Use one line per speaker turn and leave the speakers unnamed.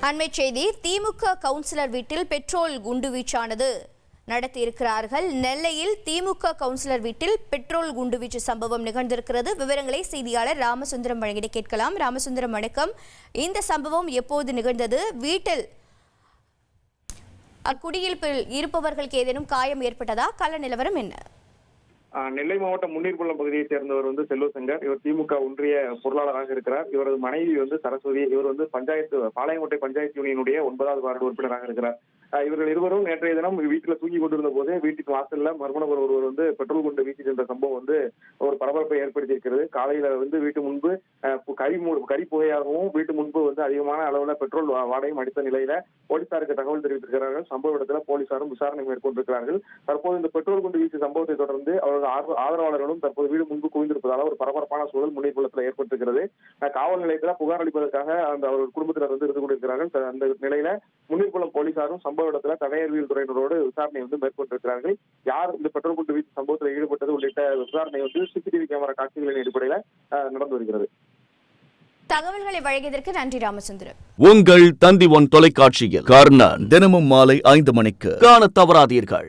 அண்மை செய்தி, திமுக கவுன்சிலர் வீட்டில் பெட்ரோல் குண்டுவீச்சானது நடத்தியிருக்கிறார்கள். நெல்லையில் திமுக கவுன்சிலர் வீட்டில் பெட்ரோல் குண்டுவீச்சு சம்பவம் நிகழ்ந்திருக்கிறது. விவரங்களை செய்தியாளர் ராமசுந்தரம் வழங்கிட கேட்கலாம். ராமசுந்தரம், வணக்கம். இந்த சம்பவம் எப்போது நிகழ்ந்தது? வீட்டில் அக்குடியிருப்பில் இருப்பவர்களுக்கு ஏதேனும் காயம் ஏற்பட்டதா? கள நிலவரம் என்ன?
நெல்லை மாவட்டம் முன்னீர்குளம் பகுதியைச் சேர்ந்தவர் செல்வசங்கர். இவர் திமுக ஒன்றிய பொருளாளராக இருக்கிறார். இவரது மனைவி சரஸ்வதி. இவர் பஞ்சாயத்து பாளையங்கோட்டை பஞ்சாயத்து யூனியனுடைய 9வது வார்டு உறுப்பினராக இருக்கிறார். இவர்கள் இருவரும் நேற்றைய தினம் வீட்டில் தூங்கி கொண்டிருந்த போது வீட்டுக்கு வாசல்ல மர்ம நபர் ஒருவர் பெட்ரோல் குண்டு வீசி சென்ற சம்பவம் ஒரு பரபரப்பை ஏற்படுத்தி இருக்கிறது. காலையில வீட்டு முன்பு கரி புகையாகவும் வீட்டு முன்பு அதிகமான அளவுல பெட்ரோல் வாடையும் அடித்த நிலையில போலீசாருக்கு தகவல் தெரிவித்திருக்கிறார்கள். சம்பவ இடத்துல போலீசாரும் விசாரணை மேற்கொண்டிருக்கிறார்கள். தற்போது இந்த பெட்ரோல் குண்டு வீச்சு சம்பவத்தை தொடர்ந்து அவரது ஆதரவாளர்களும் தற்போது வீடு முன்பு குவிந்திருப்பதால் ஒரு பரபரப்பான சூழல் முன்னீர்குளத்தில் ஏற்பட்டிருக்கிறது. காவல் நிலையத்தில் புகார் அளிப்பதற்காக அவர் குடும்பத்தினர் இருந்து கொண்டிருக்கிறார்கள். அந்த நிலையில முன்னீர்குளம் போலீசாரும் சம்பவ இடத்துல தடயவியல் துறையினரோடு விசாரணை மேற்கொண்டிருக்கிறார்கள். யார் இந்த பெட்ரோல் குண்டு வீச்சு சம்பவத்தில் ஈடுபட்டது உள்ளிட்ட விசாரணை சிசிடிவி கேமரா காட்சிகளின் அடிப்படையில் நடந்து வருகிறது.
தகவல்களை வழங்கியதற்கு நன்றி ராமச்சந்திரன்.
உங்கள் தந்தி ஒன் தொலைக்காட்சியில் கர்ணன் தினமும் மாலை 5 மணிக்கு காண தவறாதீர்கள்.